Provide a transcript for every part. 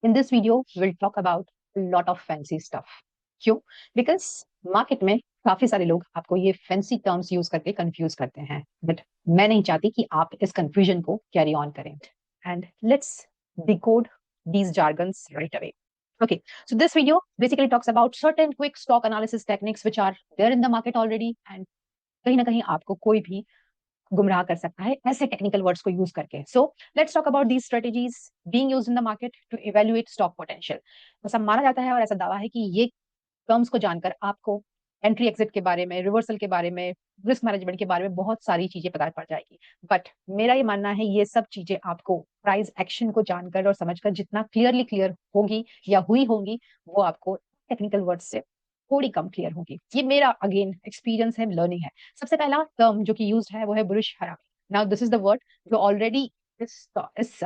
In this video, we'll talk about a lot of fancy stuff. क्यों? Because market में काफी सारे लोग आपको ये फैंसी टर्म्स यूज करके कंफ्यूज करते हैं, बट मैं नहीं चाहती कि आप इस कंफ्यूजन को कैरी ऑन करें. And let's decode these jargons right away. Okay, so this video basically talks about certain quick stock analysis techniques which are there in the market already, and कहीं ना कहीं आपको कोई भी गुमराह कर सकता है ऐसे टेक्निकल वर्ड्स को यूज करके. So let's talk about these strategies being used in the market to evaluate stock potential. ऐसा माना जाता है और ऐसा दावा है कि ये टर्म्स को जानकर आपको एंट्री एग्जिट के बारे में, रिवर्सल के बारे में, रिस्क मैनेजमेंट के बारे में बहुत सारी चीजें पता पड़ जाएगी. बट मेरा ये मानना है ये सब चीजें आपको प्राइस एक्शन को जानकर और समझकर जितना क्लियर होगी या हुई होंगी, वो आपको टेक्निकल वर्ड से थोड़ी कम क्लियर होगी. ये मेरा अगेन एक्सपीरियंस है, लर्निंग है. सबसे पहला टर्म जो कि यूज है वो है बुलिश हरामी. Now this is the word जो ऑलरेडी इस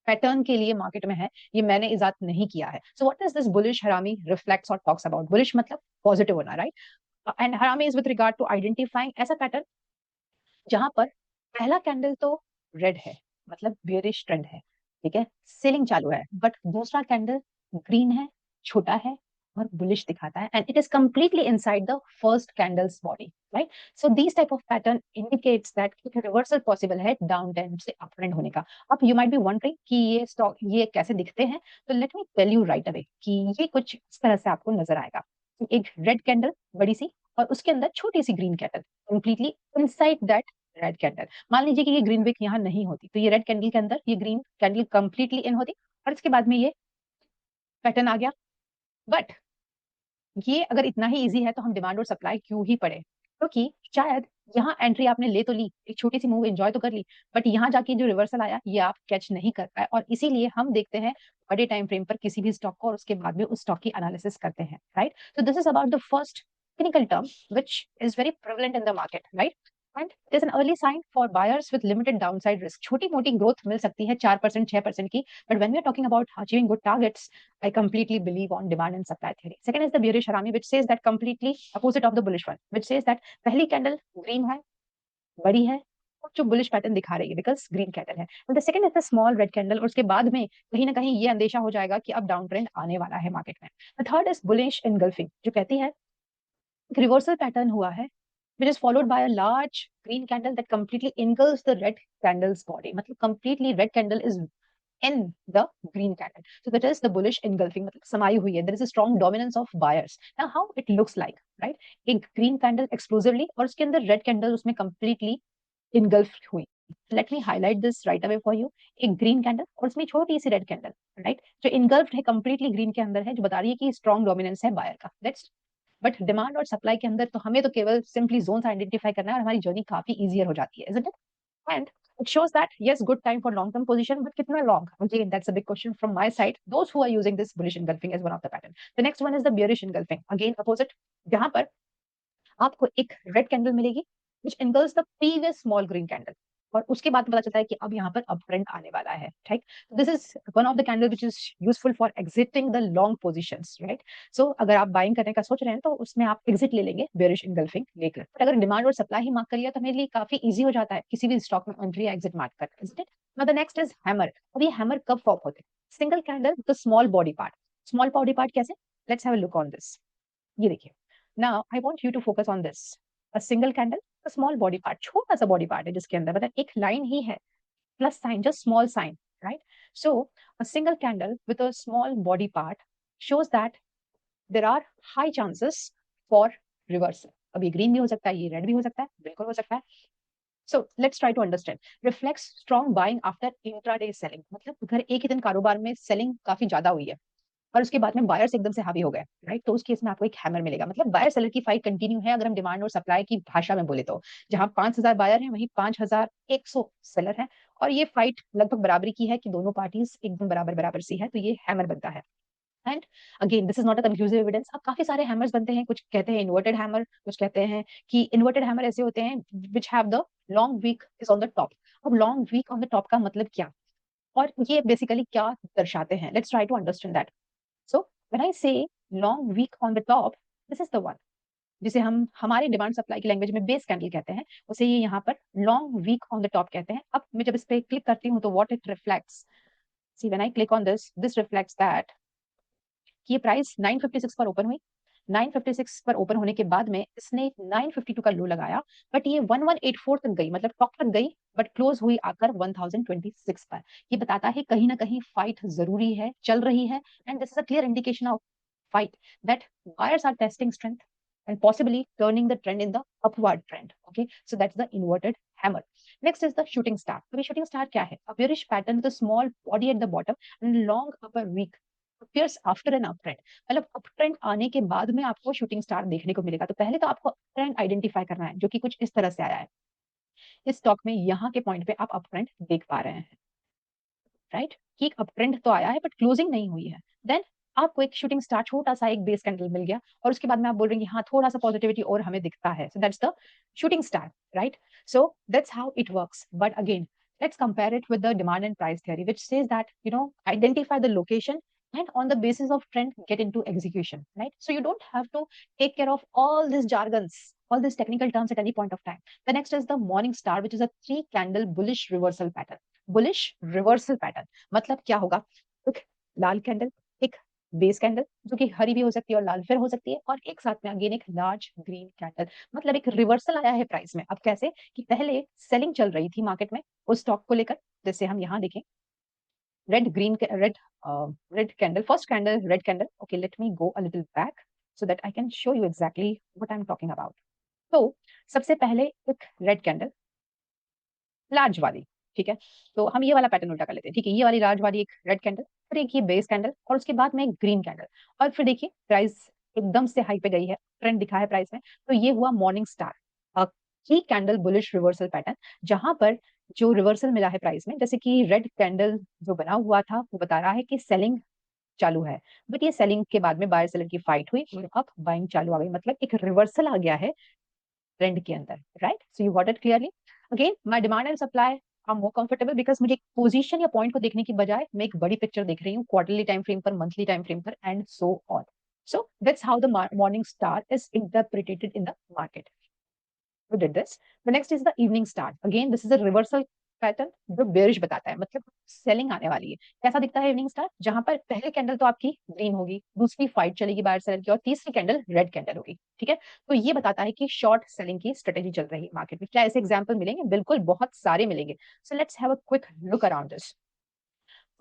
पैटर्न के लिए मार्केट में है. ये मैंने इजाद नहीं किया है. So what is this bullish harami reflects और टॉक्स अबाउट? बुलिश मतलब पॉजिटिव होना, right? And harami is with regard to identifying ऐसा पैटर्न जहां पर पहला कैंडल तो रेड है, मतलब बेयरिश ट्रेंड है, ठीक है, सेलिंग चालू है, बट दूसरा कैंडल ग्रीन है, छोटा है और बुलिश दिखाता है, and it is completely inside the first candles body, right? So this type of pattern indicates that एक रिवर्सल पॉसिबल है डाउन ट्रेंड से अप ट्रेंड होने का. अब यू माइट बी वंडरिंग कि ये स्टॉक ये कैसे दिखते हैं, तो let me tell you right away कि ये कुछ इस तरह से आपको नजर आएगा. एक रेड कैंडल बड़ी सी और उसके अंदर छोटी सी green candle completely inside that red candle. मान लीजिए कि ये ग्रीन विक यहाँ नहीं होती तो ये रेड कैंडल के अंदर ये ग्रीन कैंडल कंप्लीटली इन होती और इसके बाद में ये पैटर्न आ गया. बट ये अगर इतना ही इजी है तो हम डिमांड और सप्लाई क्यों ही पड़े? क्योंकि शायद यहाँ एंट्री आपने ले तो ली, एक छोटी सी मूव एंजॉय तो कर ली, बट यहाँ जाके जो रिवर्सल आया ये आप कैच नहीं कर पाए, और इसीलिए हम देखते हैं बड़े टाइम फ्रेम पर किसी भी स्टॉक को और उसके बाद में उस स्टॉक की एनालिसिस करते हैं, right? So this is about the first technical term which is very prevalent in the market, right? And there's an early sign for buyers with limited downside risk. छोटी मोटी ग्रोथ मिल सकती है 4% 6% की, but when we are talking about achieving good targets, I completely believe on demand and supply theory. Second is the bearish harami, which says that completely opposite of the bullish one, which says that पहली candle green है, बड़ी है, और जो bullish pattern दिखा रही है because green candle है. The second is the small red candle, और उसके बाद में कहीं ना कहीं ये अंदेशा हो जाएगा कि अब डाउन ट्रेंड आने वाला है मार्केट में. The third is bullish engulfing, जो कहती है रिवर्सल पैटर्न हुआ है which is followed by a large green candle that completely engulfs the red candle's body. मतलब completely red candle is in the green candle. So that is the bullish engulfing, मतलब समाई हुई है. There is a strong dominance of buyers. Now how it looks like, right? एक green candle explosively और उसके अंदर red candle उसमें completely engulfed हुई. Let me highlight this right away for you. एक green candle और उसमें छोटी सी red candle, right? जो engulfed है completely green के अंदर है, जो बता रही है कि strong dominance है buyer का. That's बट डिमांड और सप्लाई के अंदर तो हमें तो केवल सिंपली जोन आइडेंटिफाई करना है और हमारी जर्नी काफी इजियर हो जाती है, isn't it? And it shows that yes, good time for long term position, but kitna long? Again, that's a big question from my side. Those who are using this bullish engulfing as one of the pattern. The next one is the bearish engulfing. Again, opposite, जहां पर आपको एक red candle मिलेगी which engulfs the previous small green candle, और उसके बाद पता चलता है कि अब यहाँ पर अप ट्रेंड आने वाला है, ठीक? This is one of the candle which is useful for exiting the long positions, right? So अगर आप बाइंग करने का सोच रहे हैं तो उसमें आप एग्जिट ले लेंगे बेरिश इंगल्फिंग लेकर. बट अगर डिमांड और सप्लाई ही मार्क कर लिया तो मेरे लिए काफी इजी हो जाता है किसी भी स्टॉक में एंट्री या एग्जिट मार्क करना, isn't it? Now the next is hammer. अब ये हैमर कब फॉर्म होते हैं? Single candle with small body part. Small body part कैसे? Let's have a look on this. ये देखिए. Now I want you to focus on this. A single candle, small body part, छोटा सा body part है जिसके अंदर मतलब एक लाइन ही है, plus sign, just small sign, right? So a single candle with a small body part shows that there are high chances for reversal. अब ये ग्रीन भी हो सकता है, ये रेड भी हो सकता है, बिल्कुल हो सकता है. So let's try to understand. Reflects strong buying after intraday selling. मतलब अगर एक ही दिन कारोबार में सेलिंग काफी ज्यादा हुई है और उसके बाद में बायर्स एकदम से हावी हो गए, राइट? तो उस केस में आपको एक हैमर मिलेगा. मतलब बायर सेलर की फाइट कंटिन्यू है अगर हम डिमांड और सप्लाई की भाषा में बोले तो. जहां 5000 बायर हैं वहीं 5100 सेलर हैं, और ये फाइट लगभग बराबरी की है कि दोनों पार्टीज एकदम बराबर बराबर सी है, तो ये हैमर बनता है. And again this is not a conclusive evidence. अब काफी सारे हैमर्स बनते हैं, कुछ कहते हैं इन्वर्टेड हैमर, कुछ कहते हैं कि इन्वर्टेड हैमर ऐसे होते हैं which have the long wick is on the top. अब long wick on the top का मतलब क्या, और ये बेसिकली क्या दर्शाते हैं? Let's try to understand that. So when I say long week on the top, this is the one जिसे हम हमारे डिमांड सप्लाई की लैंग्वेज में बेस कैंडल कहते हैं, उसे ये यहाँ पर long wick on the top कहते हैं. अब मैं जब इस पे क्लिक करती हूँ तो what it reflects, see when I click on this reflects that कि ये प्राइस 956 पर ओपन हुई। 956 पर ओपन होने के बाद में इसने 952 का लो लगाया, बट ये 1184 तक गई, मतलब टॉप तक गई, बट क्लोज हुई आकर 1026 पर। ये बताता है कहीं ना कहीं फाइट जरूरी है, चल रही है, and this is a clear indication of fight that buyers are testing strength and possibly turning the trend in the upward trend. Okay, so that's the inverted hammer. Next is the shooting star. अभी shooting star क्या है? A bearish pattern with a small body at the bottom and long upper weak appears after an uptrend. मतलब uptrend आने के बाद में आपको shooting star देखने को मिलेगा। तो पहले तो आपको uptrend आइडेंटिफाई करना है, जो कि कुछ इस तरह से आया है। इस स्टॉक में यहाँ के पॉइंट पे आप अपट्रेंड देख पा रहे हैं, राइट, कि एक अपट्रेंड तो आया है बट क्लोजिंग नहीं हुई है। देन आपको एक शूटिंग स्टार, छोटा सा एक बेस कैंडल मिल गया, और उसके बाद में आप बोल रहे हैं कि हाँ थोड़ा सा पॉजिटिविटी और हमें दिखता है, so that's the shooting star, right. So that's how it works, but again let's compare it with the demand and price theory, which says that identify the location and on the basis of trend get into execution, right? So you don't have to take care of all these jargons, all these technical terms at any point of time. The next is the morning star, which is a 3 candle bullish reversal pattern. Bullish reversal pattern मतलब क्या होगा? एक लाल candle, एक base candle जो कि हरी भी हो सकती है और लाल फिर हो सकती है, और एक साथ में अगेन एक लार्ज ग्रीन कैंडल, मतलब एक रिवर्सल आया है प्राइस में। अब कैसे कि पहले सेलिंग चल रही थी मार्केट में उस स्टॉक को लेकर, जैसे हम यहाँ देखें red green red candle, first candle red candle. Okay, let me go a little back so that I can show you exactly what I am talking about. तो सबसे पहले एक रेड कैंडल लार्ज वाली, ठीक है, तो हम ये वाला पैटर्न उल्टा कर लेते हैं, ठीक है, ये वाली लार्ज वाली एक रेड कैंडल, फिर एक ये बेस कैंडल, और उसके बाद में एक ग्रीन कैंडल, और फिर देखिए प्राइस एकदम से हाई पे गई है, ट्रेंड दिखा है प्राइस में, तो ये हुआ मॉर्निंग स्टार, की कैंडल बुलिश रिवर्सल पैटर्न, जहां पर जो रिवर्सल मिला है प्राइस में, जैसे कि रेड कैंडल जो बना हुआ था वो बता रहा है कि सेलिंग चालू है, बट ये सेलिंग के बाद में बायर सेलर की फाइट हुई और अब बाइंग चालू आ गई, मतलब एक रिवर्सल आ गया है ट्रेंड के अंदर, right. So you got it clearly. Again my demand and supply are more comfortable because मुझे एक पोजीशन या पॉइंट को देखने की बजाय मैं एक बड़ी पिक्चर देख रही हूँ, क्वार्टरली टाइम फ्रेम पर, मंथली टाइम फ्रेम पर, and so on. So that's how the morning star is interpreted in the market. Who did this? The next is the evening star. Again, this is a reversal pattern जो bearish बताता है, मतलब selling आने वाली है। कैसा दिखता है इवनिंग स्टार? जहां पर पहले कैंडल तो आपकी ग्रीन होगी, दूसरी फाइट चलेगी बायर सेलर की, और तीसरी कैंडल रेड कैंडल होगी, ठीक है। तो ये बताता है कि शॉर्ट सेलिंग की स्ट्रेटेजी चल रही है मार्केट में। क्या ऐसे एग्जाम्पल मिलेंगे? बिल्कुल, बहुत सारे मिलेंगे। So let's have a quick look around this.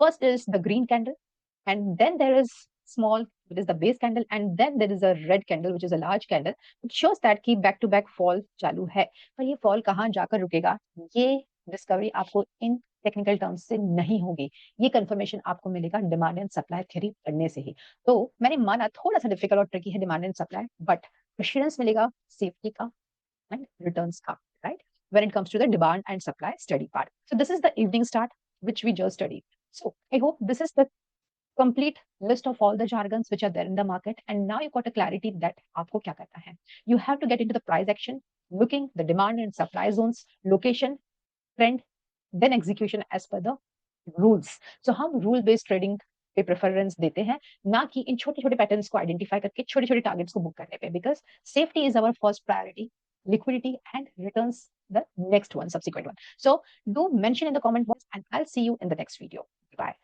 First is the green candle, and then there is small, it is the base candle, and then there is a red candle, which is a large candle. It shows that कि back to back fall चालू है, पर ये fall कहाँ जाकर रुकेगा, ये discovery आपको इन टेक्निकल टर्म्स से नहीं होगी। ये कंफर्मेशन आपको मिलेगा डिमांड एंड सप्लाई थ्योरी पढ़ने से ही। तो मैंने माना थोड़ा सा डिफिकल्ट और ट्रिकी है demand and supply, but assurance मिलेगा सेफ्टी का and returns का, right? When it comes to the demand and supply study part. So this is the evening start which we just studied. So I hope this is the complete list of all the jargons which are there in the market, and now you got a clarity that आपको क्या करना है. You have to get into the price action, looking the demand and supply zones, location, trend, then execution as per the rules. So हम rule based trading पे preference देते हैं, ना कि इन छोटे छोटे पैटर्न्स को आइडेंटिफाई करके छोटे छोटे टारगेट्स को बुक करने पे, because safety is our first priority, liquidity and returns the next one, subsequent one. So do mention in the comment box and I'll see you in the next video. Bye.